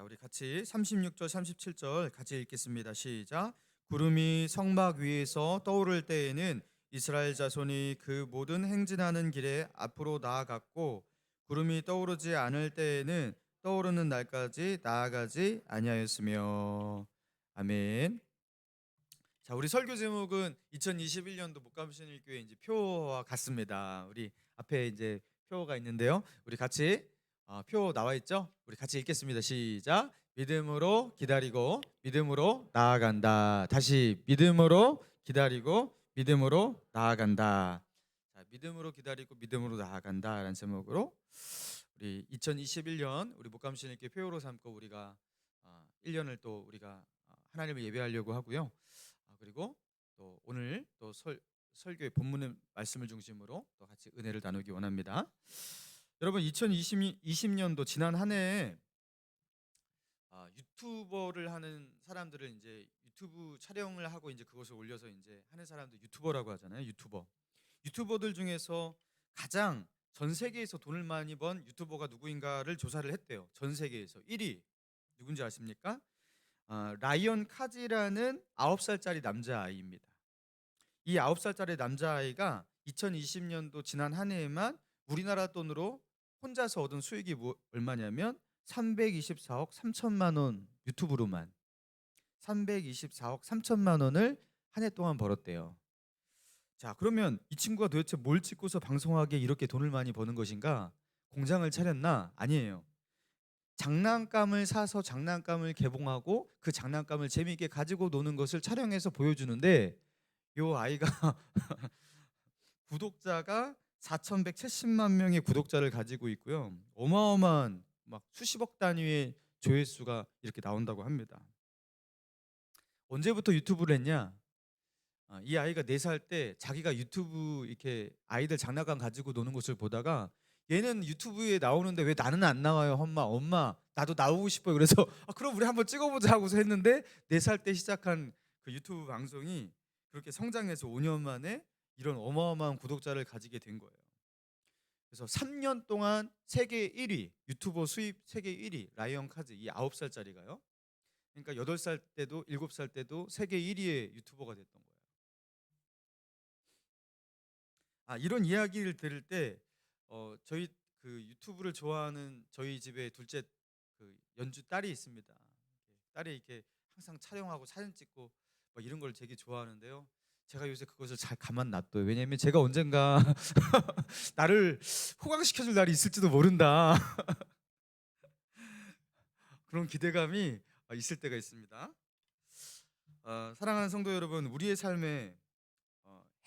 자, 우리 같이 36절, 37절 같이 읽겠습니다. 시작. 구름이 성막 위에서 떠오를 때에는 이스라엘 자손이 그 모든 행진하는 길에 앞으로 나아갔고, 구름이 떠오르지 않을 때에는 떠오르는 날까지 나아가지 아니하였으며. 아멘. 자, 우리 설교 제목은 2021년도 목감신일 교회 이제 표와 같습니다. 우리 앞에 이제 표가 있는데요. 우리 같이 표 나와 있죠? 우리 같이 읽겠습니다. 시작. 믿음으로 기다리고 믿음으로 나아간다. 다시 믿음으로 기다리고 믿음으로 나아간다. 자, 믿음으로 기다리고 믿음으로 나아간다라는 제목으로 우리 2021년 우리 목감신일 교회 표로 삼고 우리가 1년을 또 우리가 하나님을 예배하려고 하고요. 그리고 또 오늘 또 설교의 본문의 말씀을 중심으로 또 같이 은혜를 나누기 원합니다. 여러분 2020년도 지난 한 해에 유튜버를 하는 사람들을 이제 유튜브 촬영을 하고 이제 그것을 올려서 이제 하는 사람들 유튜버라고 하잖아요. 유튜버들 중에서 가장 전 세계에서 돈을 많이 번 유튜버가 누구인가를 조사를 했대요. 전 세계에서 1위 누군지 아십니까? 라이언 카지라는 9살짜리 남자아이입니다. 이 9살짜리 남자아이가 2020년도 지난 한 해에만 우리나라 돈으로 혼자서 얻은 수익이 얼마냐면 324억 3천만 원, 유튜브로만 324억 3천만 원을 한 해 동안 벌었대요. 자, 그러면 이 친구가 도대체 뭘 찍고서 방송하기에 이렇게 돈을 많이 버는 것인가? 공장을 차렸나? 아니에요. 장난감을 사서 장난감을 개봉하고 그 장난감을 재미있게 가지고 노는 것을 촬영해서 보여주는데, 요 아이가 구독자가 4,170만 명의 구독자를 가지고 있고요. 어마어마한 막 수십억 단위의 조회수가 이렇게 나온다고 합니다. 언제부터 유튜브를 했냐? 이 아이가 4살 때 자기가 유튜브 이렇게 아이들 장난감 가지고 노는 것을 보다가, 얘는 유튜브에 나오는데 왜 나는 안 나와요? 엄마 나도 나오고 싶어요. 그래서 그럼 우리 한번 찍어보자 하고서 했는데, 4살 때 시작한 그 유튜브 방송이 그렇게 성장해서 5년 만에 이런 어마어마한 구독자를 가지게 된 거예요. 그래서 3년 동안 세계 1위 유튜버 수입 세계 1위 라이언 카즈, 이 9살짜리가요. 그러니까 8살 때도 7살 때도 세계 1위의 유튜버가 됐던 거예요. 이런 이야기를 들을 때 저희 그 유튜브를 좋아하는 저희 집에 둘째 그 연주 딸이 있습니다. 딸이 이렇게 항상 촬영하고 사진 찍고 막 이런 걸 되게 좋아하는데요. 제가 요새 그것을 잘 가만 놔둬요. 왜냐면 제가 언젠가 나를 호강시켜줄 날이 있을지도 모른다. 그런 기대감이 있을 때가 있습니다. 사랑하는 성도 여러분, 우리의 삶에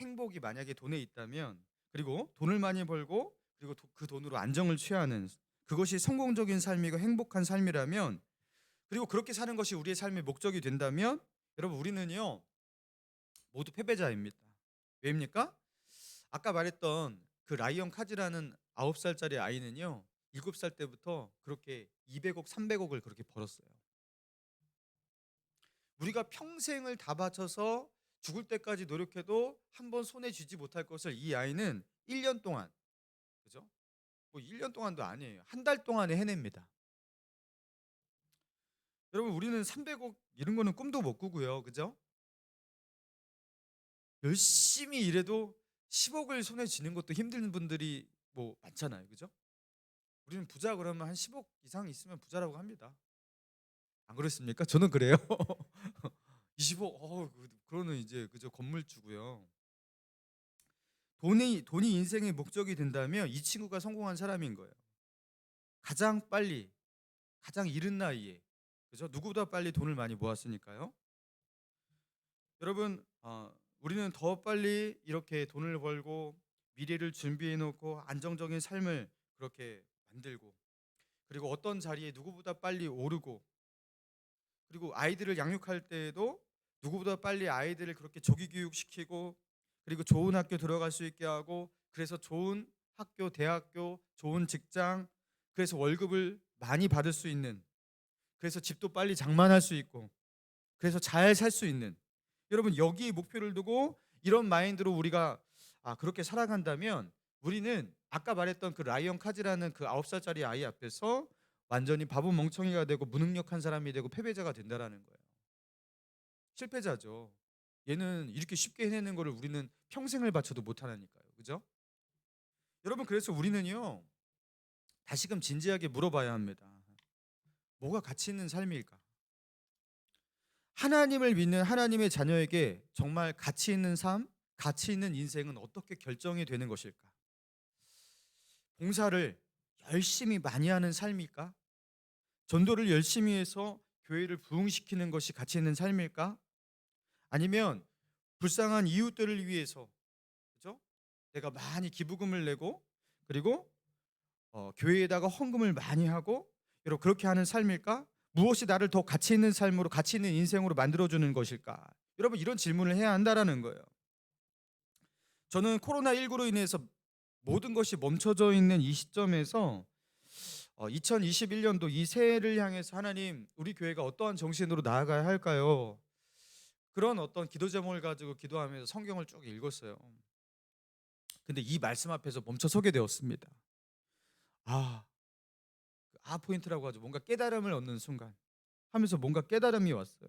행복이 만약에 돈에 있다면, 그리고 돈을 많이 벌고 그리고 그 돈으로 안정을 취하는 그것이 성공적인 삶이고 행복한 삶이라면, 그리고 그렇게 사는 것이 우리의 삶의 목적이 된다면, 여러분 우리는요 모두 패배자입니다. 왜입니까? 아까 말했던 그 라이언 카즈라는 9살짜리 아이는요 7살 때부터 그렇게 200억 300억을 그렇게 벌었어요. 우리가 평생을 다 바쳐서 죽을 때까지 노력해도 한 번 손에 쥐지 못할 것을 이 아이는 1년 동안, 그죠? 뭐 1년 동안도 아니에요. 한 달 동안에 해냅니다. 여러분 우리는 300억 이런 거는 꿈도 못 꾸고요. 그죠? 열심히 일해도 10억을 손에 쥐는 것도 힘든 분들이 뭐 많잖아요. 그죠? 우리는 부자 그러면 한 10억 이상 있으면 부자라고 합니다. 안 그렇습니까? 저는 그래요. 20억 그거는 이제 그저 건물주고요. 돈이 인생의 목적이 된다면 이 친구가 성공한 사람인 거예요. 가장 빨리, 가장 이른 나이에, 그죠? 누구보다 빨리 돈을 많이 모았으니까요. 여러분, 우리는 더 빨리 이렇게 돈을 벌고 미래를 준비해 놓고 안정적인 삶을 그렇게 만들고, 그리고 어떤 자리에 누구보다 빨리 오르고, 그리고 아이들을 양육할 때에도 누구보다 빨리 아이들을 그렇게 조기 교육시키고, 그리고 좋은 학교 들어갈 수 있게 하고, 그래서 좋은 학교, 대학교, 좋은 직장, 그래서 월급을 많이 받을 수 있는, 그래서 집도 빨리 장만할 수 있고, 그래서 잘 살 수 있는, 여러분 여기에 목표를 두고 이런 마인드로 우리가 그렇게 살아간다면, 우리는 아까 말했던 그 라이언 카즈라는 그 9살짜리 아이 앞에서 완전히 바보 멍청이가 되고 무능력한 사람이 되고 패배자가 된다라는 거예요. 실패자죠. 얘는 이렇게 쉽게 해내는 거를 우리는 평생을 바쳐도 못하니까요. 그죠? 여러분, 그래서 우리는요, 다시금 진지하게 물어봐야 합니다. 뭐가 가치 있는 삶일까? 하나님을 믿는 하나님의 자녀에게 정말 가치 있는 삶, 가치 있는 인생은 어떻게 결정이 되는 것일까? 봉사를 열심히 많이 하는 삶일까? 전도를 열심히 해서 교회를 부흥시키는 것이 가치 있는 삶일까? 아니면 불쌍한 이웃들을 위해서, 그죠? 내가 많이 기부금을 내고, 그리고 교회에다가 헌금을 많이 하고, 여러분, 그렇게 하는 삶일까? 무엇이 나를 더 가치 있는 삶으로, 가치 있는 인생으로 만들어주는 것일까? 여러분, 이런 질문을 해야 한다라는 거예요. 저는 코로나19로 인해서 모든 것이 멈춰져 있는 이 시점에서 2021년도 이 새해를 향해서 하나님, 우리 교회가 어떠한 정신으로 나아가야 할까요? 그런 어떤 기도 제목을 가지고 기도하면서 성경을 쭉 읽었어요. 근데 이 말씀 앞에서 멈춰 서게 되었습니다. 포인트라고 하죠. 뭔가 깨달음을 얻는 순간 하면서 뭔가 깨달음이 왔어요.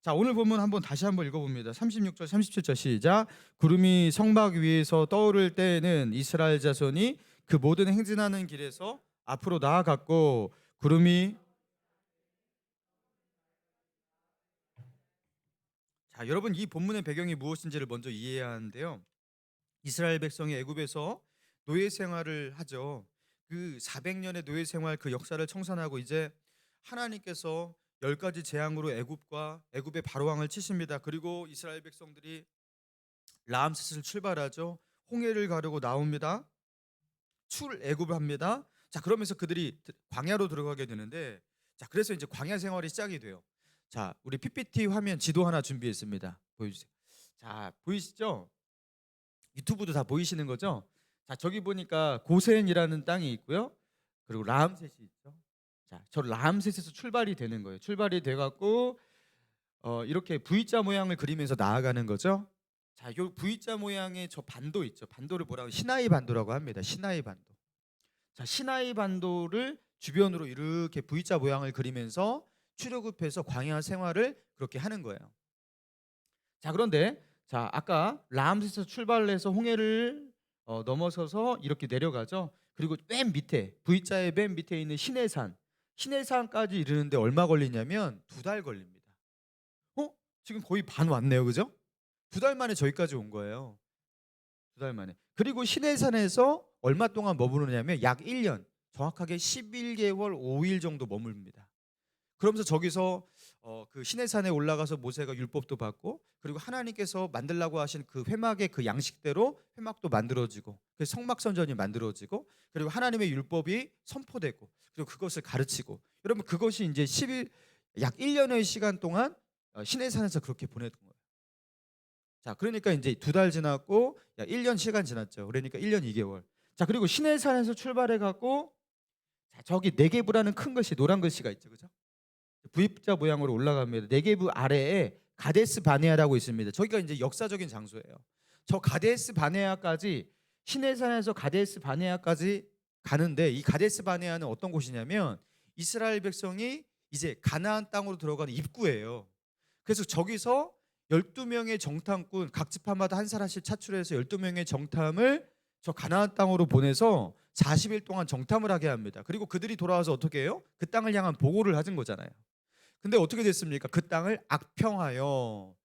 자, 오늘 본문 다시 한번 읽어봅니다. 36절 37절 시작. 구름이 성막 위에서 떠오를 때에는 이스라엘 자손이 그 모든 행진하는 길에서 앞으로 나아갔고 구름이 자, 여러분, 이 본문의 배경이 무엇인지를 먼저 이해해야 하는데요. 이스라엘 백성이 애굽에서 노예 생활을 하죠. 그 400년의 노예 생활 그 역사를 청산하고 이제 하나님께서 10가지 재앙으로 애굽의 바로 왕을 치십니다. 그리고 이스라엘 백성들이 라암세스를 출발하죠. 홍해를 가르고 나옵니다. 출애굽을 합니다. 자, 그러면서 그들이 광야로 들어가게 되는데, 자, 그래서 이제 광야 생활이 시작이 돼요. 자, 우리 PPT 화면 지도 하나 준비했습니다. 보여주세요. 자, 보이시죠? 유튜브도 다 보이시는 거죠? 자, 저기 보니까 고센이라는 땅이 있고요. 그리고 라암셋이 있죠. 자, 저 라암셋에서 출발이 되는 거예요. 출발이 돼갖고 이렇게 V자 모양을 그리면서 나아가는 거죠. 자, 요 V자 모양의 저 반도 있죠. 반도를 뭐라고? 시나이 반도라고 합니다. 시나이 반도. 자, 시나이 반도를 주변으로 이렇게 V자 모양을 그리면서 출애굽해서 광야 생활을 그렇게 하는 거예요. 자, 그런데 자, 아까 라암셋에서 출발을 해서 홍해를 넘어서서 이렇게 내려가죠. 그리고 맨 밑에 V자의 맨 밑에 있는 시내산까지 이르는데 얼마 걸리냐면 2달 걸립니다. 지금 거의 반 왔네요, 그죠? 2달 만에 저기까지 온 거예요. 2달 만에. 그리고 시내산에서 얼마 동안 머무르냐면 약 1년, 정확하게 11개월 5일 정도 머뭅니다. 그러면서 저기서 그 시내산에 올라가서 모세가 율법도 받고, 그리고 하나님께서 만들라고 하신 그 회막의 그 양식대로 회막도 만들어지고, 그 성막선전이 만들어지고, 그리고 하나님의 율법이 선포되고, 그리고 그것을 가르치고, 여러분, 그것이 이제 약 1년의 시간 동안 시내산에서 그렇게 보냈던 거예요. 자, 그러니까 이제 2달 지났고 1년 시간 지났죠. 그러니까 1년 2개월. 자, 그리고 시내산에서 출발해 갖고 저기 네게브라는 큰 글씨, 노란 글씨가 있죠, 그죠? V자 모양으로 올라갑니다. 네게브 아래에 가데스 바네아라고 있습니다. 저기가 이제 역사적인 장소예요. 저 가데스 바네아까지, 시내산에서 가데스 바네아까지 가는데, 이 가데스 바네아는 어떤 곳이냐면 이스라엘 백성이 이제 가나안 땅으로 들어가는 입구예요. 그래서 저기서 12명의 정탐꾼, 각 지파마다 한 사람씩 차출해서 12명의 정탐을 저 가나안 땅으로 보내서 40일 동안 정탐을 하게 합니다. 그리고 그들이 돌아와서 어떻게 해요? 그 땅을 향한 보고를 하는 거잖아요. 근데 어떻게 됐습니까? 그 땅을 악평하여,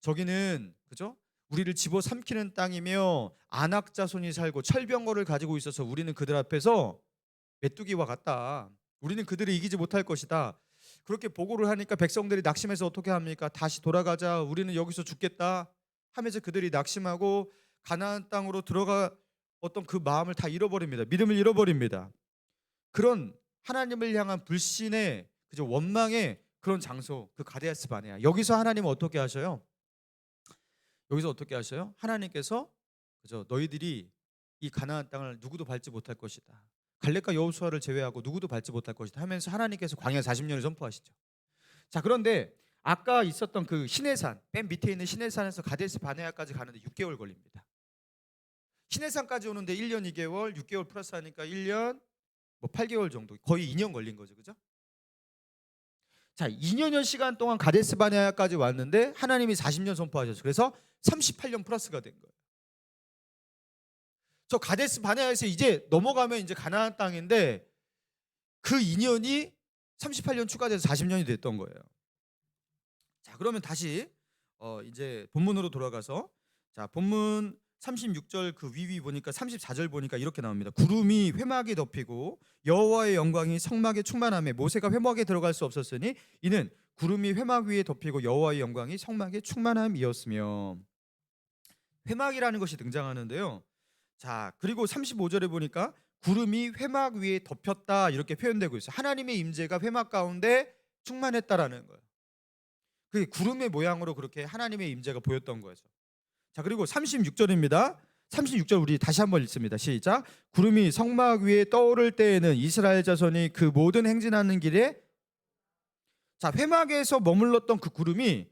저기는 그죠? 우리를 집어삼키는 땅이며 안악 자손이 살고 철병거를 가지고 있어서 우리는 그들 앞에서 메뚜기와 같다. 우리는 그들을 이기지 못할 것이다. 그렇게 보고를 하니까 백성들이 낙심해서 어떻게 합니까? 다시 돌아가자. 우리는 여기서 죽겠다 하면서 그들이 낙심하고 가나안 땅으로 들어가 어떤 그 마음을 다 잃어버립니다. 믿음을 잃어버립니다. 그런 하나님을 향한 불신의 그저 원망의 그런 장소, 그 가데스 바네아. 여기서 하나님은 어떻게 하셔요? 여기서 어떻게 하셔요? 하나님께서 그저 너희들이 이 가나안 땅을 누구도 밟지 못할 것이다. 갈렙과 여호수아를 제외하고 누구도 밟지 못할 것이다 하면서 하나님께서 광야 40년을 선포하시죠. 자, 그런데 아까 있었던 그 시내산, 맨 밑에 있는 시내산에서 가데스 바네아까지 가는데 6개월 걸립니다. 시내산까지 오는데 1년 2개월, 6개월 플러스 하니까 1년 뭐 8개월 정도, 거의 2년 걸린 거죠, 그죠? 자, 2년여 시간 동안 가데스 바네아까지 왔는데 하나님이 40년 선포하셨어요. 그래서 38년 플러스가 된 거예요. 저 가데스 바네아에서 이제 넘어가면 이제 가나안 땅인데 그 2년이 38년 추가돼서 40년이 됐던 거예요. 자, 그러면 다시 이제 본문으로 돌아가서, 자, 본문 36절 그 위위 보니까 34절 보니까 이렇게 나옵니다. 구름이 회막에 덮이고 여호와의 영광이 성막에 충만함에 모세가 회막에 들어갈 수 없었으니 이는 구름이 회막 위에 덮이고 여호와의 영광이 성막에 충만함이었으며. 회막이라는 것이 등장하는데요. 자, 그리고 35절에 보니까 구름이 회막 위에 덮였다 이렇게 표현되고 있어요. 하나님의 임재가 회막 가운데 충만했다라는 거예요. 그 구름의 모양으로 그렇게 하나님의 임재가 보였던 거죠. 자, 그리고 36절입니다. 36절 우리 다시 한번 읽습니다. 시작. 구름이 성막 위에 떠오를 때에는 이스라엘 자손이 그 모든 행진하는 길에, 자, 회막에서 머물렀던 그 구름이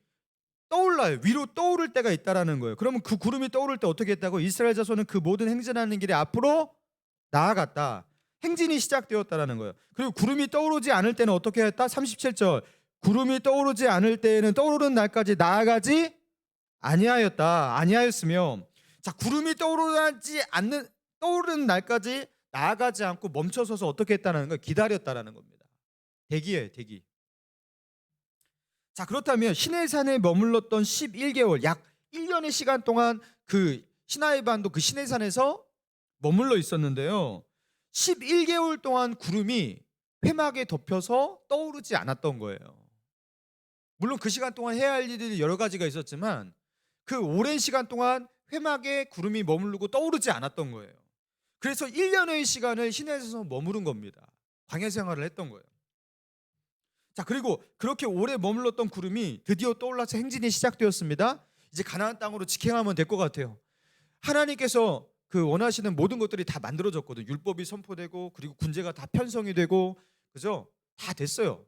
떠올라요. 위로 떠오를 때가 있다라는 거예요. 그러면 그 구름이 떠오를 때 어떻게 했다고? 이스라엘 자손은 그 모든 행진하는 길에 앞으로 나아갔다. 행진이 시작되었다라는 거예요. 그리고 구름이 떠오르지 않을 때는 어떻게 했다? 37절. 구름이 떠오르지 않을 때에는 떠오르는 날까지 나아가지 아니하였으며. 자, 구름이 떠오르는 날까지 나아가지 않고 멈춰서서 어떻게 했다는 거예요? 기다렸다라는 겁니다. 대기예요, 대기. 자, 그렇다면 시내산에 머물렀던 11개월, 약 1년의 시간 동안 그 시나이 반도 그 시내산에서 머물러 있었는데요. 11개월 동안 구름이 회막에 덮여서 떠오르지 않았던 거예요. 물론 그 시간 동안 해야 할 일이 여러 가지가 있었지만 그 오랜 시간 동안 회막에 구름이 머무르고 떠오르지 않았던 거예요. 그래서 1년의 시간을 시내에서 머무른 겁니다. 광야 생활을 했던 거예요. 자, 그리고 그렇게 오래 머물렀던 구름이 드디어 떠올라서 행진이 시작되었습니다. 이제 가나안 땅으로 직행하면 될 것 같아요. 하나님께서 그 원하시는 모든 것들이 다 만들어졌거든요. 율법이 선포되고 그리고 군제가 다 편성이 되고, 그죠? 다 됐어요.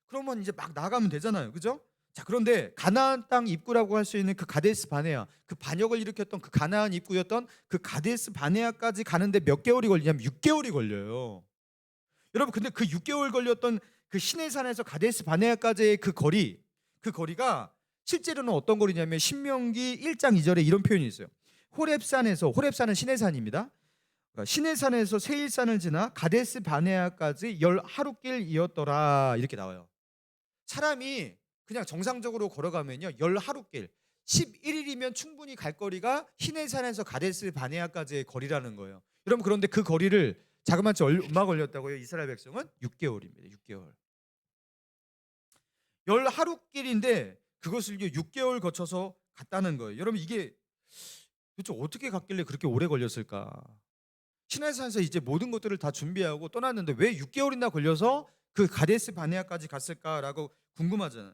그러면 이제 막 나가면 되잖아요, 그죠? 자, 그런데 가나안 땅 입구라고 할 수 있는 그 가데스 바네아, 그 반역을 일으켰던 그 가나안 입구였던 그 가데스 바네아까지 가는데 몇 개월이 걸리냐면 6개월이 걸려요. 여러분, 근데 그 6개월 걸렸던 그 시내산에서 가데스 바네아까지의 그 거리가 실제로는 어떤 거리냐면 신명기 1장 2절에 이런 표현이 있어요. 호렙산은 시내산입니다. 그러니까 시내산에서 세일산을 지나 가데스 바네아까지 10하루길이었더라 이렇게 나와요. 사람이 그냥 정상적으로 걸어가면요 10하루길, 11일이면 충분히 갈 거리가 시내산에서 가데스 바네아까지의 거리라는 거예요. 여러분, 그런데 그 거리를 자그마치 얼마 걸렸다고요? 이스라엘 백성은 6개월입니다. 6개월. 10하루길인데 그것을 6개월 거쳐서 갔다는 거예요. 여러분, 이게 도대체 어떻게 갔길래 그렇게 오래 걸렸을까? 시내산에서 이제 모든 것들을 다 준비하고 떠났는데 왜 6개월이나 걸려서 그 가데스 바네아까지 갔을까라고 궁금하잖아요.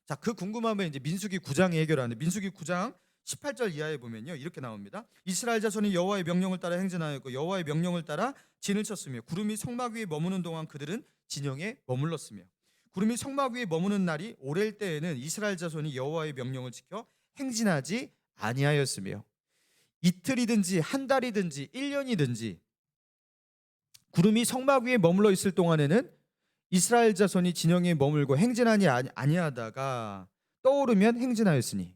자, 그 궁금함을 이제 민수기 9장이 해결하는데, 민수기 9장 18절 이하에 보면요 이렇게 나옵니다. 이스라엘 자손이 여호와의 명령을 따라 행진하였고 여호와의 명령을 따라 진을 쳤으며 구름이 성막 위에 머무는 동안 그들은 진영에 머물렀으며. 구름이 성막 위에 머무는 날이 오랠 때에는 이스라엘 자손이 여호와의 명령을 지켜 행진하지 아니하였으며. 이틀이든지 한 달이든지 1년이든지 구름이 성막 위에 머물러 있을 동안에는 이스라엘 자손이 진영에 머물고 행진하니 아니하다가 떠오르면 행진하였으니.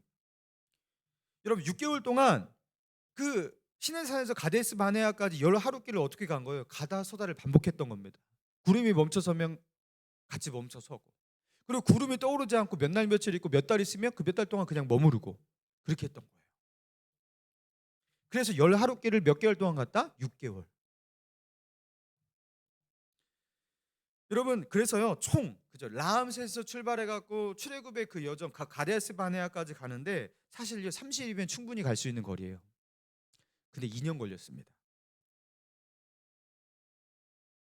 여러분, 6개월 동안 그 시내산에서 가데스 바네아까지 10하루길을 어떻게 간 거예요? 가다 서다를 반복했던 겁니다. 구름이 멈춰서면 같이 멈춰서고, 그리고 구름이 떠오르지 않고 몇 날 며칠 있고 몇 달 있으면 그 몇 달 동안 그냥 머무르고, 그렇게 했던 거예요. 그래서 10하루길을 몇 개월 동안 갔다? 6개월. 여러분, 그래서요 그죠, 라암셋에서 출발해 갖고 출애굽의 그 여정 가데스 바네아까지 가는데 사실 30일이면 충분히 갈 수 있는 거리예요. 근데 2년 걸렸습니다.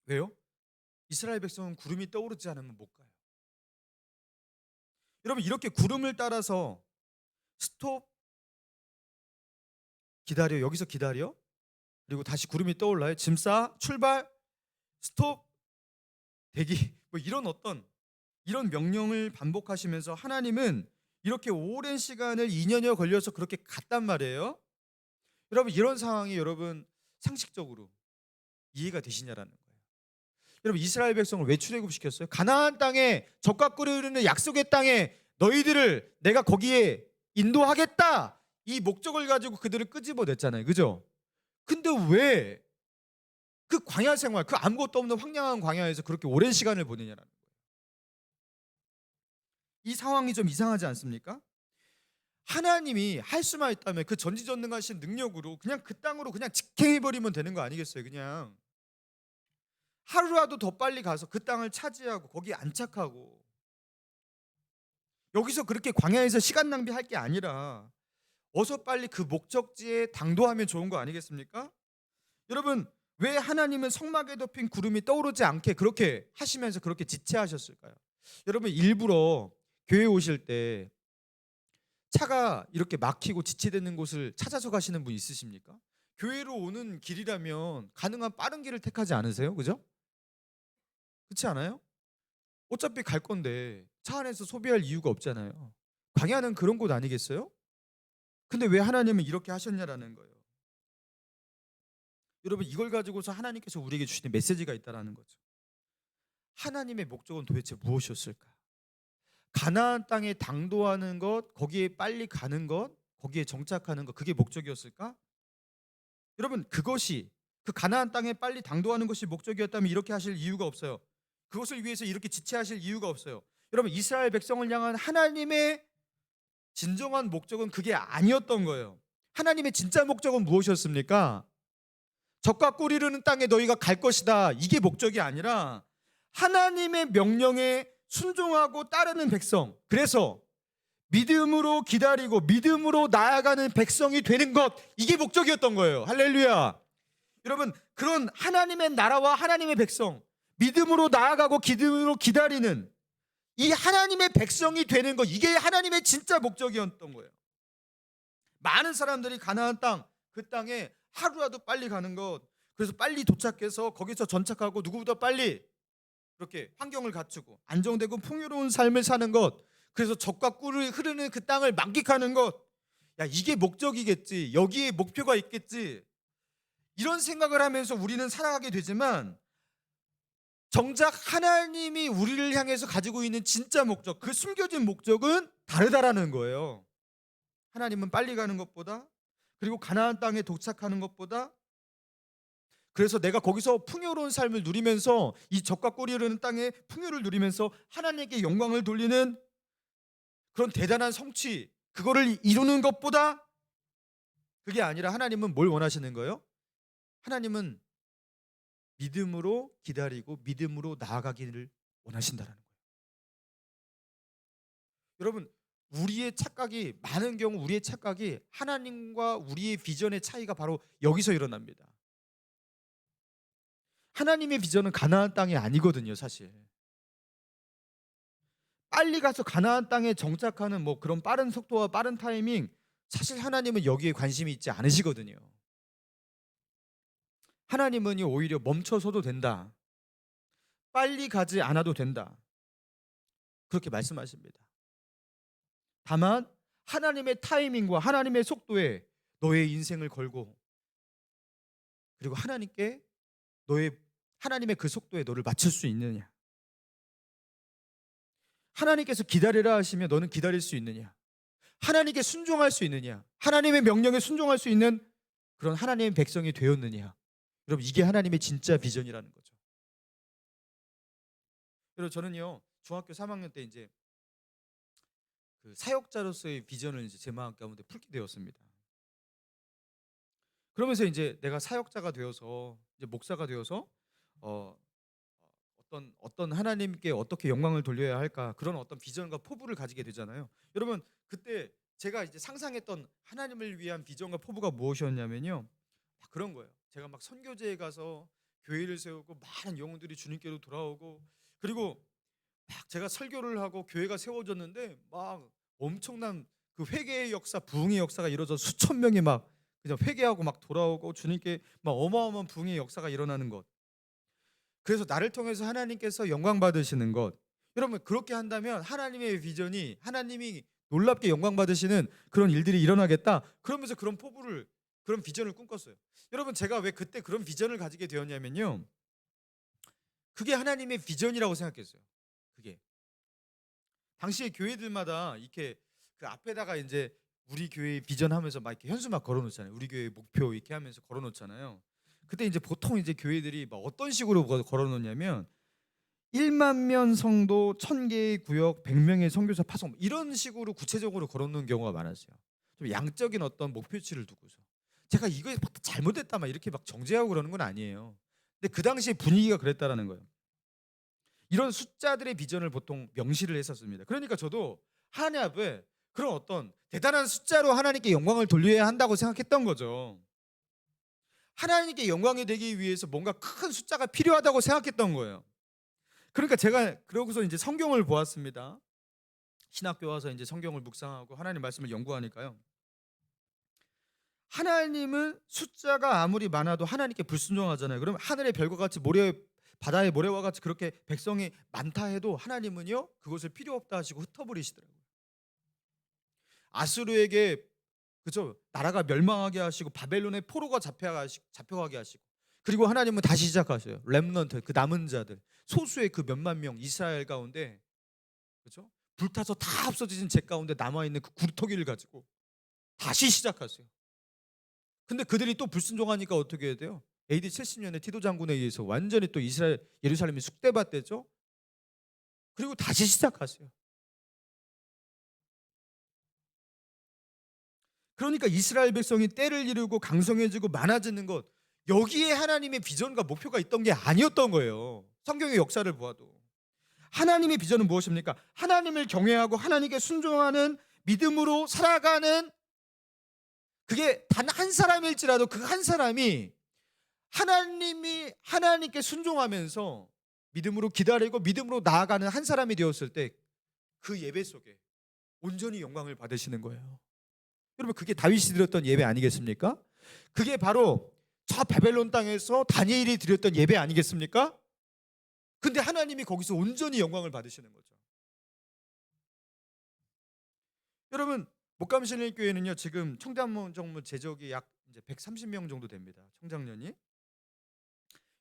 왜요? 이스라엘 백성은 구름이 떠오르지 않으면 못 가요. 여러분, 이렇게 구름을 따라서 스톱, 기다려, 여기서 기다려, 그리고 다시 구름이 떠올라요, 짐 싸, 출발, 스톱, 대기, 뭐 이런 명령을 반복하시면서 하나님은 이렇게 오랜 시간을 2년여 걸려서 그렇게 갔단 말이에요. 여러분, 이런 상황이 여러분 상식적으로 이해가 되시냐라는 거예요. 여러분 이스라엘 백성을 왜 출애굽시켰어요? 가나안 땅에 젖과 꿀이 흐르는 약속의 땅에 너희들을 내가 거기에 인도하겠다. 이 목적을 가지고 그들을 끄집어냈잖아요. 그죠? 근데 왜 그 광야 생활, 그 아무것도 없는 황량한 광야에서 그렇게 오랜 시간을 보내냐라는 거예요. 이 상황이 좀 이상하지 않습니까? 하나님이 할 수만 있다면 그 전지전능하신 능력으로 그냥 그 땅으로 그냥 직행해버리면 되는 거 아니겠어요? 그냥 하루라도 더 빨리 가서 그 땅을 차지하고 거기에 안착하고, 여기서 그렇게 광야에서 시간 낭비할 게 아니라 어서 빨리 그 목적지에 당도하면 좋은 거 아니겠습니까? 여러분 왜 하나님은 성막에 덮인 구름이 떠오르지 않게 그렇게 하시면서 그렇게 지체하셨을까요? 여러분 일부러 교회 오실 때 차가 이렇게 막히고 지체되는 곳을 찾아서 가시는 분 있으십니까? 교회로 오는 길이라면 가능한 빠른 길을 택하지 않으세요? 그죠? 그렇지 않아요? 어차피 갈 건데 차 안에서 소비할 이유가 없잖아요. 광야는 그런 곳 아니겠어요? 근데 왜 하나님은 이렇게 하셨냐라는 거예요. 여러분 이걸 가지고서 하나님께서 우리에게 주시는 메시지가 있다라는 거죠. 하나님의 목적은 도대체 무엇이었을까? 가나안 땅에 당도하는 것, 거기에 빨리 가는 것, 거기에 정착하는 것, 그게 목적이었을까? 여러분 그것이, 그 가나안 땅에 빨리 당도하는 것이 목적이었다면 이렇게 하실 이유가 없어요. 그것을 위해서 이렇게 지체하실 이유가 없어요. 여러분 이스라엘 백성을 향한 하나님의 진정한 목적은 그게 아니었던 거예요. 하나님의 진짜 목적은 무엇이었습니까? 젖과 꿀 이르는 땅에 너희가 갈 것이다. 이게 목적이 아니라 하나님의 명령에 순종하고 따르는 백성, 그래서 믿음으로 기다리고 믿음으로 나아가는 백성이 되는 것, 이게 목적이었던 거예요. 할렐루야. 여러분 그런 하나님의 나라와 하나님의 백성, 믿음으로 나아가고 믿음으로 기다리는 이 하나님의 백성이 되는 것, 이게 하나님의 진짜 목적이었던 거예요. 많은 사람들이 가나안 땅, 그 땅에 하루라도 빨리 가는 것, 그래서 빨리 도착해서 거기서 전착하고 누구보다 빨리 그렇게 환경을 갖추고 안정되고 풍요로운 삶을 사는 것, 그래서 젖과 꿀이 흐르는 그 땅을 만끽하는 것, 야 이게 목적이겠지, 여기에 목표가 있겠지, 이런 생각을 하면서 우리는 살아가게 되지만 정작 하나님이 우리를 향해서 가지고 있는 진짜 목적, 그 숨겨진 목적은 다르다라는 거예요. 하나님은 빨리 가는 것보다, 그리고 가나안 땅에 도착하는 것보다, 그래서 내가 거기서 풍요로운 삶을 누리면서 이 젖과 꿀이 흐르는 땅에 풍요를 누리면서 하나님께 영광을 돌리는 그런 대단한 성취, 그거를 이루는 것보다, 그게 아니라 하나님은 뭘 원하시는 거예요? 하나님은 믿음으로 기다리고 믿음으로 나아가기를 원하신다는 거예요. 여러분 우리의 착각이, 많은 경우 우리의 착각이 하나님과 우리의 비전의 차이가 바로 여기서 일어납니다. 하나님의 비전은 가나안 땅이 아니거든요. 사실 빨리 가서 가나안 땅에 정착하는 뭐 그런 빠른 속도와 빠른 타이밍, 사실 하나님은 여기에 관심이 있지 않으시거든요. 하나님은 오히려 멈춰서도 된다, 빨리 가지 않아도 된다, 그렇게 말씀하십니다. 다만 하나님의 타이밍과 하나님의 속도에 너의 인생을 걸고, 그리고 하나님께 하나님의 그 속도에 너를 맞출 수 있느냐, 하나님께서 기다리라 하시면 너는 기다릴 수 있느냐, 하나님께 순종할 수 있느냐, 하나님의 명령에 순종할 수 있는 그런 하나님의 백성이 되었느냐. 여러분 이게 하나님의 진짜 비전이라는 거죠. 여러분 저는요 중학교 3학년 때 이제 그 사역자로서의 비전을 이제 제 마음 가운데 품게 되었습니다. 그러면서 이제 내가 사역자가 되어서 이제 목사가 되어서 어, 어떤 하나님께 어떻게 영광을 돌려야 할까, 그런 어떤 비전과 포부를 가지게 되잖아요. 여러분 그때 제가 이제 상상했던 하나님을 위한 비전과 포부가 무엇이었냐면요, 그런 거예요. 제가 막 선교제에 가서 교회를 세우고 많은 영혼들이 주님께로 돌아오고, 그리고 막 제가 설교를 하고 교회가 세워졌는데 막 엄청난 그 회개의 역사, 부흥의 역사가 이루어져 수천 명이 막 그냥 회개하고 막 돌아오고 주님께 막 어마어마한 부흥의 역사가 일어나는 것, 그래서 나를 통해서 하나님께서 영광 받으시는 것, 여러분 그렇게 한다면 하나님의 비전이, 하나님이 놀랍게 영광 받으시는 그런 일들이 일어나겠다, 그러면서 그런 포부를, 그런 비전을 꿈꿨어요. 여러분 제가 왜 그때 그런 비전을 가지게 되었냐면요, 그게 하나님의 비전이라고 생각했어요. 그게 당시에 교회들마다 이렇게 그 앞에다가 이제 우리 교회 비전 하면서 막 이렇게 현수막 걸어놓잖아요. 우리 교회 목표 이렇게 하면서 걸어놓잖아요. 그때 이제 보통 이제 교회들이 막 어떤 식으로 걸어놓냐면 1만 명 성도 1000개의 구역 100명의 선교사 파송 이런 식으로 구체적으로 걸어놓는 경우가 많았어요. 좀 양적인 어떤 목표치를 두고서 제가 이거에 막 잘못됐다 막 이렇게 막 정죄하고 그러는 건 아니에요. 근데 그 당시에 분위기가 그랬다라는 거예요. 이런 숫자들의 비전을 보통 명시를 했었습니다. 그러니까 저도 하나님 앞에 그런 어떤 대단한 숫자로 하나님께 영광을 돌려야 한다고 생각했던 거죠. 하나님께 영광이 되기 위해서 뭔가 큰 숫자가 필요하다고 생각했던 거예요. 그러니까 제가 그러고서 이제 성경을 보았습니다. 신학교 와서 이제 성경을 묵상하고 하나님 말씀을 연구하니까요. 하나님은 숫자가 아무리 많아도 하나님께 불순종하잖아요. 그럼 하늘의 별과 같이 바다의 모래와 같이 그렇게 백성이 많다 해도 하나님은요 그것을 필요 없다 하시고 흩어버리시더라고요. 아수르에게 그죠 나라가 멸망하게 하시고 바벨론의 포로가 잡혀가게 하시고 그리고 하나님은 다시 시작하셔요. 렘넌트 그 남은 자들 소수의 그 몇만 명 이스라엘 가운데 그죠 불타서 다 없어진 재 가운데 남아 있는 그 구토기를 가지고 다시 시작하세요. 근데 그들이 또 불순종하니까 어떻게 해야 돼요? AD 70년에 티도 장군에 의해서 완전히 또 이스라엘 예루살렘이 쑥대밭되죠. 그리고 다시 시작하세요. 그러니까 이스라엘 백성이 때를 이루고 강성해지고 많아지는 것 여기에 하나님의 비전과 목표가 있던 게 아니었던 거예요. 성경의 역사를 보아도 하나님의 비전은 무엇입니까? 하나님을 경외하고 하나님께 순종하는 믿음으로 살아가는 그게 단 한 사람일지라도 그 한 사람이 하나님께 순종하면서 믿음으로 기다리고 믿음으로 나아가는 한 사람이 되었을 때 그 예배 속에 온전히 영광을 받으시는 거예요. 여러분 그게 다윗이 드렸던 예배 아니겠습니까? 그게 바로 저 바벨론 땅에서 다니엘이 드렸던 예배 아니겠습니까? 근데 하나님이 거기서 온전히 영광을 받으시는 거죠. 여러분 목감신일교회는요 지금 청담정무 제적이 약 이제 130명 정도 됩니다. 청장년이.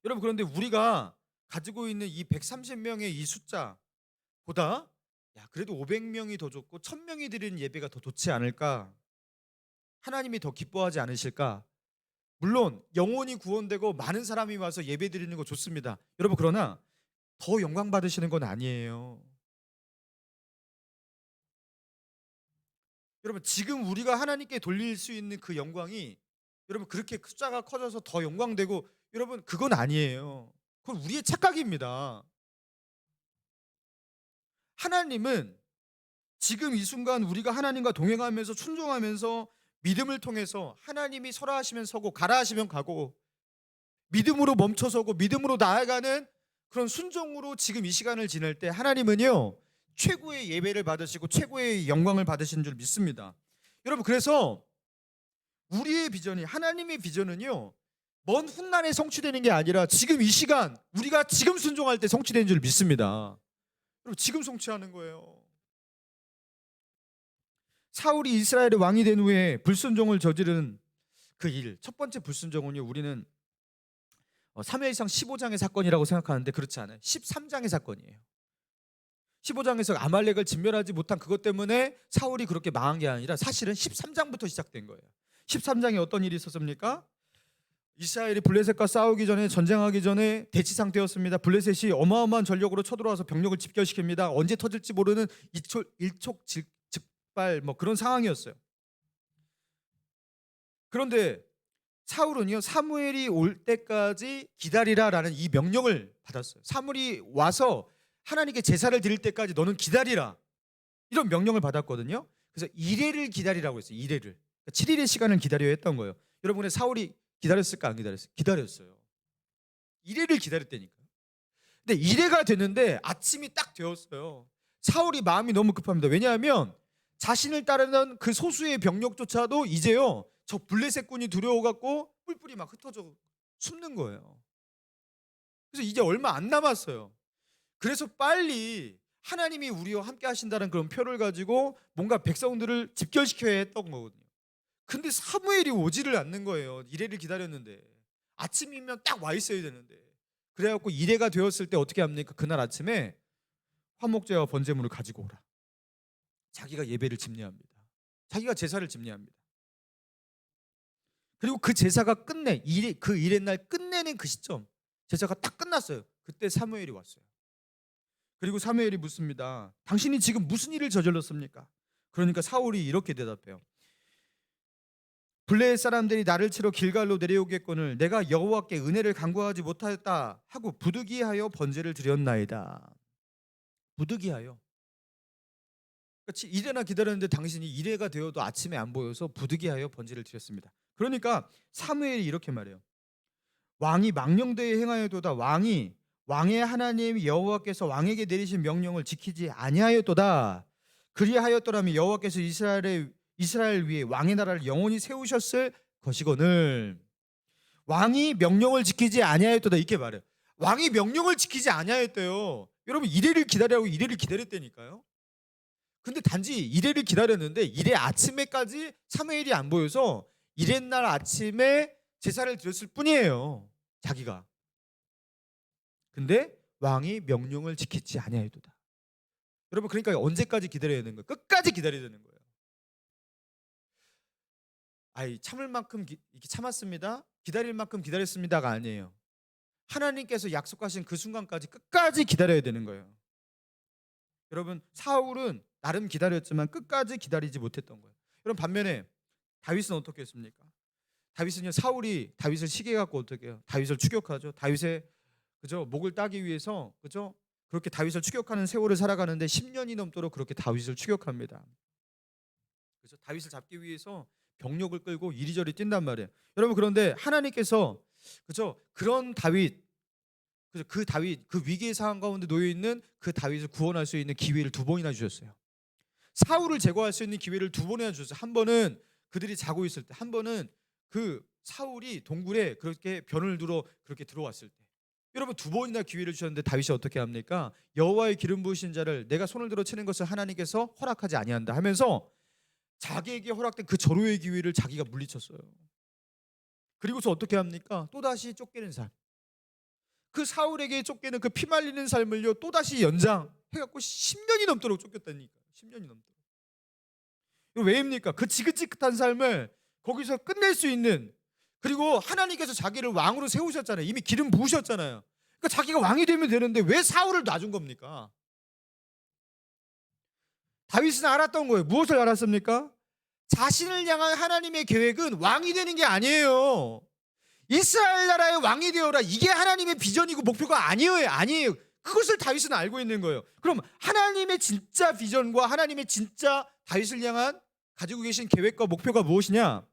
여러분 그런데 우리가 가지고 있는 이 130명의 이 숫자보다 야 그래도 500명이 더 좋고 1000명이 드리는 예배가 더 좋지 않을까? 하나님이 더 기뻐하지 않으실까? 물론 영혼이 구원되고 많은 사람이 와서 예배 드리는 거 좋습니다. 여러분 그러나 더 영광 받으시는 건 아니에요. 여러분 지금 우리가 하나님께 돌릴 수 있는 그 영광이 여러분 그렇게 숫자가 커져서 더 영광되고 여러분 그건 아니에요. 그건 우리의 착각입니다. 하나님은 지금 이 순간 우리가 하나님과 동행하면서 순종하면서 믿음을 통해서 하나님이 서라 하시면 서고 가라 하시면 가고 믿음으로 멈춰서고 믿음으로 나아가는 그런 순종으로 지금 이 시간을 지낼 때 하나님은요 최고의 예배를 받으시고 최고의 영광을 받으시는 줄 믿습니다. 여러분 그래서 우리의 비전이 하나님의 비전은요 먼 훗날에 성취되는 게 아니라 지금 이 시간 우리가 지금 순종할 때 성취되는 줄 믿습니다. 여러분 지금 성취하는 거예요. 사울이 이스라엘의 왕이 된 후에 불순종을 저지른 그 일, 첫 번째 불순종은요 우리는 사무엘상 15장의 사건이라고 생각하는데 그렇지 않아요. 13장의 사건이에요. 15장에서 아말렉을 진멸하지 못한 그것 때문에 사울이 그렇게 망한 게 아니라 사실은 13장부터 시작된 거예요. 13장에 어떤 일이 있었습니까? 이스라엘이 블레셋과 싸우기 전에 전쟁하기 전에 대치 상태였습니다. 블레셋이 어마어마한 전력으로 쳐들어와서 병력을 집결시킵니다. 언제 터질지 모르는 일촉즉발 뭐 그런 상황이었어요. 그런데 사울은요 사무엘이 올 때까지 기다리라라는 이 명령을 받았어요. 사무엘이 와서 하나님께 제사를 드릴 때까지 너는 기다리라 이런 명령을 받았거든요. 그래서 이레를 기다리라고 했어요. 이레를 그러니까 7일의 시간을 기다려야 했던 거예요. 여러분의 사울이 기다렸을까 안 기다렸어요? 기다렸어요. 이레를 기다렸다니까. 근데 이레가 됐는데 아침이 딱 되었어요. 사울이 마음이 너무 급합니다. 왜냐하면 자신을 따르는 그 소수의 병력조차도 이제요 저 블레셋군이 두려워갖고 뿔뿔이 막 흩어져 숨는 거예요. 그래서 이제 얼마 안 남았어요. 그래서 빨리 하나님이 우리와 함께 하신다는 그런 표를 가지고 뭔가 백성들을 집결시켜야 했던 거거든요. 근데 사무엘이 오지를 않는 거예요. 이래를 기다렸는데 아침이면 딱 와 있어야 되는데 그래갖고 이래가 되었을 때 어떻게 합니까? 그날 아침에 화목제와 번제물을 가지고 오라. 자기가 예배를 집례합니다. 자기가 제사를 집례합니다. 그리고 그 제사가 그 일의 날 끝내는 그 시점, 제사가 딱 끝났어요. 그때 사무엘이 왔어요. 그리고 사무엘이 묻습니다. 당신이 지금 무슨 일을 저질렀습니까? 그러니까 사울이 이렇게 대답해요. 블레셋 사람들이 나를 치러 길갈로 내려오겠거늘 내가 여호와께 은혜를 간구하지 못하였다 하고 부득이하여 번제를 드렸나이다. 부득이하여. 그렇지, 이래나 기다렸는데 당신이 이래가 되어도 아침에 안 보여서 부득이하여 번제를 드렸습니다. 그러니까 사무엘이 이렇게 말해요. 왕이 망령되이 행하여도다. 왕의 하나님 여호와께서 왕에게 내리신 명령을 지키지 아니하였도다. 그리하였더라면 여호와께서 이스라엘 위에 왕의 나라를 영원히 세우셨을 것이거늘. 왕이 명령을 지키지 아니하였도다 이렇게 말해요. 왕이 명령을 지키지 아니하였대요. 여러분 이래를 기다리라고 이래를 기다렸다니까요. 근데 단지 이래를 기다렸는데 이래 아침에까지 사무엘이 안 보여서 이랬날 아침에 제사를 드렸을 뿐이에요. 자기가. 근데 왕이 명령을 지키지 아니하였도다. 여러분 그러니까 언제까지 기다려야 되는 거예요? 끝까지 기다려야 되는 거예요. 참을 만큼 이렇게 참았습니다. 기다릴 만큼 기다렸습니다가 아니에요. 하나님께서 약속하신 그 순간까지 끝까지 기다려야 되는 거예요. 여러분 사울은 나름 기다렸지만 끝까지 기다리지 못했던 거예요. 여러분 반면에 다윗은 어떻게 했습니까? 다윗은요, 사울이 다윗을 시기해 갖고 어떻게 해요? 다윗을 추격하죠. 다윗의 목을 따기 위해서 그렇게 다윗을 추격하는 세월을 살아가는데 10년이 넘도록 그렇게 다윗을 추격합니다. 그래서 다윗을 잡기 위해서 병력을 끌고 이리저리 뛴단 말이에요. 여러분 그런데 하나님께서 그런 다윗 그 위기의 상황 가운데 놓여 있는 그 다윗을 구원할 수 있는 기회를 2번이나 주셨어요. 사울을 제거할 수 있는 기회를 2번이나 주셨어요. 한 번은 그들이 자고 있을 때, 한 번은 그 사울이 동굴에 그렇게 변을 두러 그렇게 들어왔을 때. 여러분 2번이나 기회를 주셨는데 다윗이 어떻게 합니까? 여호와의 기름 부으신 자를 내가 손을 들어 치는 것을 하나님께서 허락하지 아니한다 하면서 자기에게 허락된 그 절호의 기회를 자기가 물리쳤어요. 그리고서 어떻게 합니까? 또다시 쫓기는 삶. 그 사울에게 쫓기는 그 피말리는 삶을요 또다시 연장해갖고 10년이 넘도록 쫓겼다니까. 10년이 넘도록. 왜입니까? 그 지긋지긋한 삶을 거기서 끝낼 수 있는, 그리고 하나님께서 자기를 왕으로 세우셨잖아요. 이미 기름 부으셨잖아요. 그러니까 자기가 왕이 되면 되는데 왜 사울을 놔준 겁니까? 다윗은 알았던 거예요. 무엇을 알았습니까? 자신을 향한 하나님의 계획은 왕이 되는 게 아니에요. 이스라엘 나라의 왕이 되어라. 이게 하나님의 비전이고 목표가 아니에요. 그것을 다윗은 알고 있는 거예요. 그럼 하나님의 진짜 비전과 하나님의 진짜 다윗을 향한 가지고 계신 계획과 목표가 무엇이냐?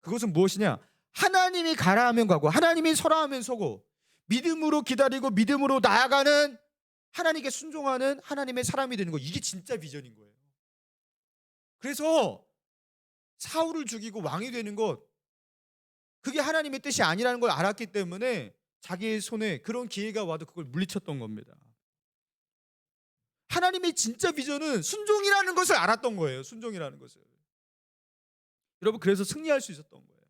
그것은 무엇이냐? 하나님이 가라 하면 가고 하나님이 서라 하면 서고 믿음으로 기다리고 믿음으로 나아가는, 하나님께 순종하는 하나님의 사람이 되는 거. 이게 진짜 비전인 거예요. 그래서 사울을 죽이고 왕이 되는 것, 그게 하나님의 뜻이 아니라는 걸 알았기 때문에 자기의 손에 그런 기회가 와도 그걸 물리쳤던 겁니다. 하나님의 진짜 비전은 순종이라는 것을 알았던 거예요. 순종이라는 것을. 여러분 그래서 승리할 수 있었던 거예요.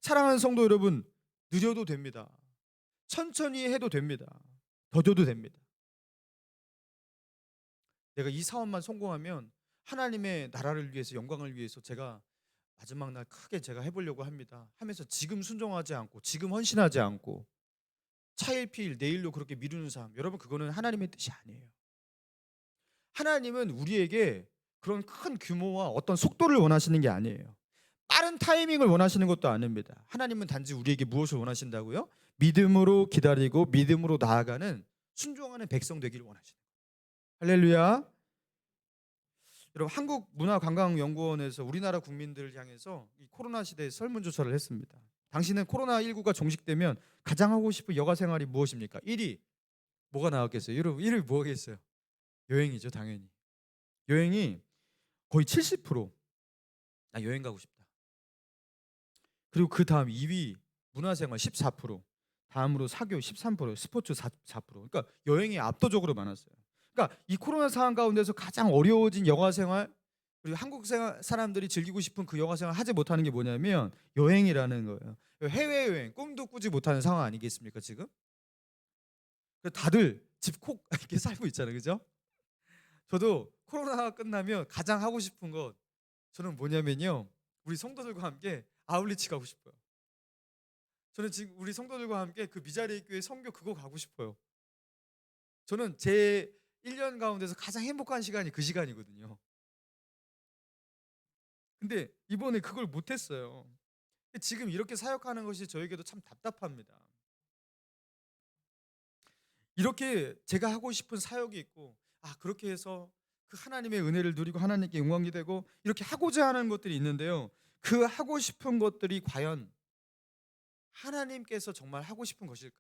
사랑하는 성도 여러분, 느려도 됩니다. 천천히 해도 됩니다. 더뎌도 됩니다. 내가 이 사업만 성공하면 하나님의 나라를 위해서, 영광을 위해서 제가 마지막 날 크게 제가 해보려고 합니다 하면서 지금 순종하지 않고 지금 헌신하지 않고 차일피일 내일로 그렇게 미루는 삶, 여러분 그거는 하나님의 뜻이 아니에요. 하나님은 우리에게 그런 큰 규모와 어떤 속도를 원하시는 게 아니에요. 빠른 타이밍을 원하시는 것도 아닙니다. 하나님은 단지 우리에게 무엇을 원하신다고요? 믿음으로 기다리고 믿음으로 나아가는 순종하는 백성 되기를 원하시는 거예요. 할렐루야. 여러분 한국문화관광연구원에서 우리나라 국민들을 향해서 이 코로나 시대에 설문조사를 했습니다. 당신은 코로나19가 종식되면 가장 하고 싶은 여가생활이 무엇입니까? 1위 뭐가 나왔겠어요? 여러분 1위 뭐겠어요? 여행이죠. 당연히. 여행이 거의 70%. 나 여행 가고 싶다. 그리고 그 다음 2위 문화생활 14%, 다음으로 사교 13%, 스포츠 4%. 그러니까 여행이 압도적으로 많았어요. 그러니까 이 코로나 상황 가운데서 가장 어려워진 여가생활, 그리고 한국 사람들이 즐기고 싶은 그 여가 생활 하지 못하는 게 뭐냐면 여행이라는 거예요. 해외여행 꿈도 꾸지 못하는 상황 아니겠습니까 지금? 다들 집콕 이렇게 살고 있잖아요, 그죠? 저도 코로나가 끝나면 가장 하고 싶은 것 저는 뭐냐면요, 우리 성도들과 함께 아울리치 가고 싶어요. 저는 지금 우리 성도들과 함께 그 미자리 교회 선교 그거 가고 싶어요. 저는 제 1년 가운데서 가장 행복한 시간이 그 시간이거든요. 근데 이번에 그걸 못했어요. 지금 이렇게 사역하는 것이 저에게도 참 답답합니다. 이렇게 제가 하고 싶은 사역이 있고, 그렇게 해서 그 하나님의 은혜를 누리고 하나님께 영광이 되고 이렇게 하고자 하는 것들이 있는데요, 그 하고 싶은 것들이 과연 하나님께서 정말 하고 싶은 것일까?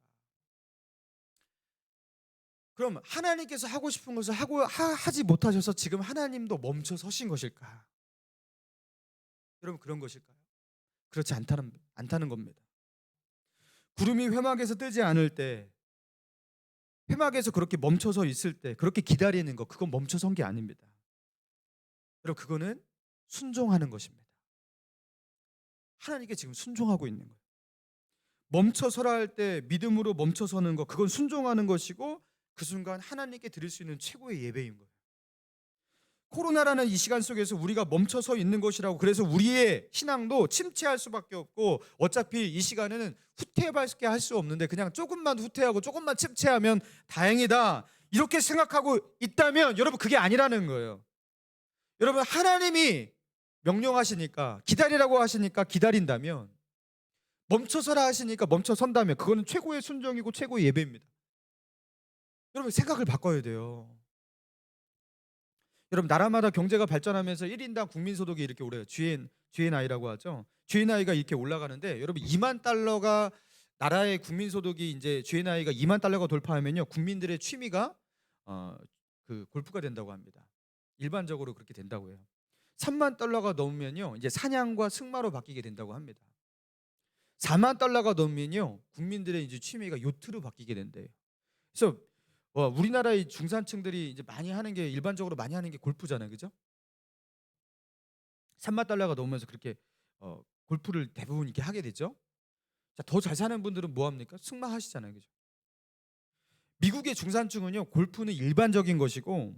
그럼 하나님께서 하고 싶은 것을 하지 못하셔서 지금 하나님도 멈춰 서신 것일까? 여러분, 그런 것일까요? 그렇지 않다는 겁니다. 구름이 회막에서 뜨지 않을 때, 회막에서 그렇게 멈춰서 있을 때 그렇게 기다리는 거, 그건 멈춰선 게 아닙니다. 여러분, 그거는 순종하는 것입니다. 하나님께 지금 순종하고 있는 거예요. 멈춰서라 할 때 믿음으로 멈춰서는 거, 그건 순종하는 것이고 그 순간 하나님께 드릴 수 있는 최고의 예배인 거예요. 코로나라는 이 시간 속에서 우리가 멈춰서 있는 것이라고, 그래서 우리의 신앙도 침체할 수밖에 없고, 어차피 이 시간에는 후퇴밖에 할 수 없는데 그냥 조금만 후퇴하고 조금만 침체하면 다행이다 이렇게 생각하고 있다면, 여러분, 그게 아니라는 거예요. 여러분, 하나님이 명령하시니까, 기다리라고 하시니까 기다린다면, 멈춰서라 하시니까 멈춰선다면, 그거는 최고의 순종이고 최고의 예배입니다. 여러분, 생각을 바꿔야 돼요. 여러분, 나라마다 경제가 발전하면서 1인당 국민소득이 이렇게 오래요. GNI라고 하죠. GNI가 이렇게 올라가는데, 여러분, 2만 달러가 나라의 국민소득이, 이제 GNI가 2만 달러가 돌파하면요, 국민들의 취미가 그 골프가 된다고 합니다. 일반적으로 그렇게 된다고 해요. 3만 달러가 넘으면요, 이제 사냥과 승마로 바뀌게 된다고 합니다. 4만 달러가 넘으면요, 국민들의 이제 취미가 요트로 바뀌게 된대요. 그래서 우리나라의 중산층들이 이제 많이 하는 게, 일반적으로 많이 하는 게 골프잖아요, 그죠? 3만 달러가 넘으면서 그렇게 골프를 대부분 이렇게 하게 되죠. 자, 더 잘 사는 분들은 뭐 합니까? 승마 하시잖아요, 그죠? 미국의 중산층은요, 골프는 일반적인 것이고,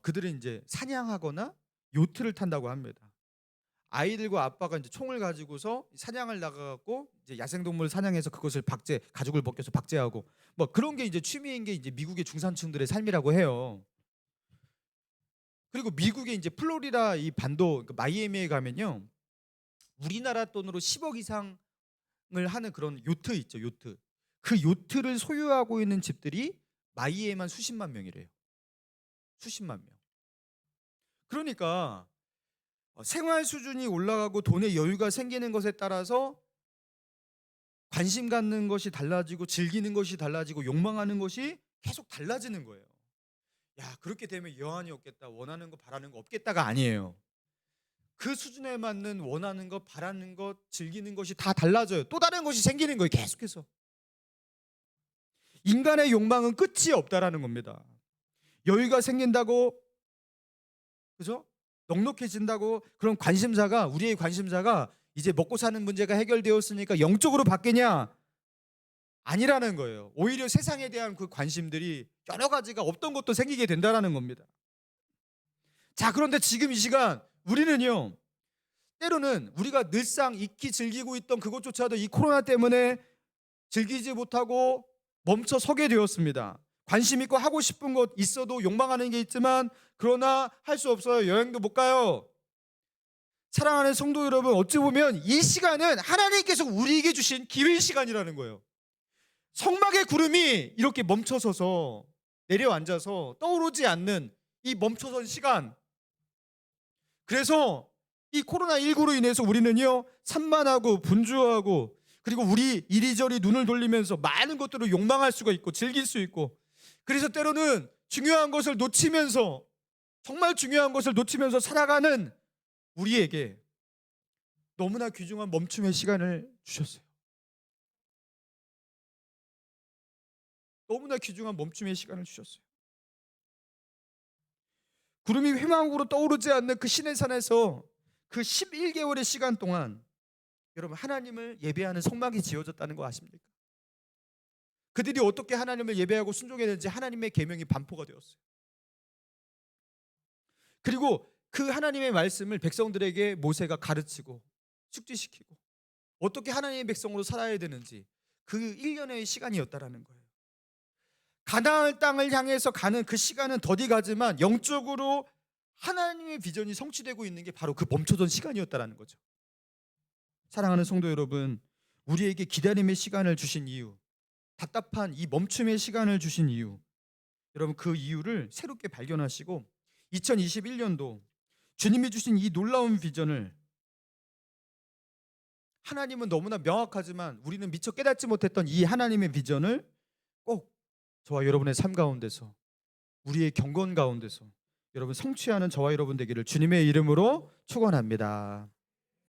그들은 이제 사냥하거나 요트를 탄다고 합니다. 아이들과 아빠가 이제 총을 가지고서 사냥을 나가갖고 이제 야생동물 사냥해서 그것을 가죽을 벗겨서 박제하고, 뭐 그런 게 이제 취미인 게 이제 미국의 중산층들의 삶이라고 해요. 그리고 미국의 이제 플로리다 이 반도, 그 마이애미에 가면요, 우리나라 돈으로 10억 이상을 하는 그런 요트 있죠, 요트. 그 요트를 소유하고 있는 집들이 마이애미만 수십만 명이래요. 수십만 명. 그러니까 생활 수준이 올라가고 돈의 여유가 생기는 것에 따라서 관심 갖는 것이 달라지고, 즐기는 것이 달라지고, 욕망하는 것이 계속 달라지는 거예요. 야, 그렇게 되면 여한이 없겠다, 원하는 거 바라는 거 없겠다가 아니에요. 그 수준에 맞는 원하는 것, 바라는 것, 즐기는 것이 다 달라져요. 또 다른 것이 생기는 거예요, 계속해서. 인간의 욕망은 끝이 없다라는 겁니다. 여유가 생긴다고, 그죠? 넉넉해진다고 그런 관심사가, 우리의 관심사가 이제 먹고 사는 문제가 해결되었으니까 영적으로 바뀌냐? 아니라는 거예요. 오히려 세상에 대한 그 관심들이 여러 가지가 없던 것도 생기게 된다라는 겁니다. 자, 그런데 지금 이 시간 우리는요, 때로는 우리가 늘상 익히 즐기고 있던 그것조차도 이 코로나 때문에 즐기지 못하고 멈춰 서게 되었습니다. 관심 있고 하고 싶은 것 있어도 욕망하는 게 있지만, 그러나 할 수 없어요. 여행도 못 가요. 사랑하는 성도 여러분, 어찌 보면 이 시간은 하나님께서 우리에게 주신 기회 시간이라는 거예요. 성막의 구름이 이렇게 멈춰서서 내려앉아서 떠오르지 않는 이 멈춰선 시간. 그래서 이 코로나19로 인해서 우리는요, 산만하고 분주하고, 그리고 우리 이리저리 눈을 돌리면서 많은 것들을 욕망할 수가 있고 즐길 수 있고, 그래서 때로는 중요한 것을 놓치면서, 정말 중요한 것을 놓치면서 살아가는 우리에게 너무나 귀중한 멈춤의 시간을 주셨어요. 너무나 귀중한 멈춤의 시간을 주셨어요. 구름이 회망으로 떠오르지 않는 그 시내산에서 그 11개월의 시간 동안 여러분 하나님을 예배하는 성막이 지어졌다는 거 아십니까? 그들이 어떻게 하나님을 예배하고 순종했는지 하나님의 계명이 반포가 되었어요. 그리고 그 하나님의 말씀을 백성들에게 모세가 가르치고 숙지시키고 어떻게 하나님의 백성으로 살아야 되는지 그 1년의 시간이었다라는 거예요. 가나안 땅을 향해서 가는 그 시간은 더디 가지만 영적으로 하나님의 비전이 성취되고 있는 게 바로 그 멈춰선 시간이었다라는 거죠. 사랑하는 성도 여러분, 우리에게 기다림의 시간을 주신 이유, 답답한 이 멈춤의 시간을 주신 이유, 여러분 그 이유를 새롭게 발견하시고 2021년도 주님이 주신 이 놀라운 비전을, 하나님은 너무나 명확하지만 우리는 미처 깨닫지 못했던 이 하나님의 비전을 꼭 저와 여러분의 삶 가운데서, 우리의 경건 가운데서 여러분 성취하는 저와 여러분 되기를 주님의 이름으로 축원합니다.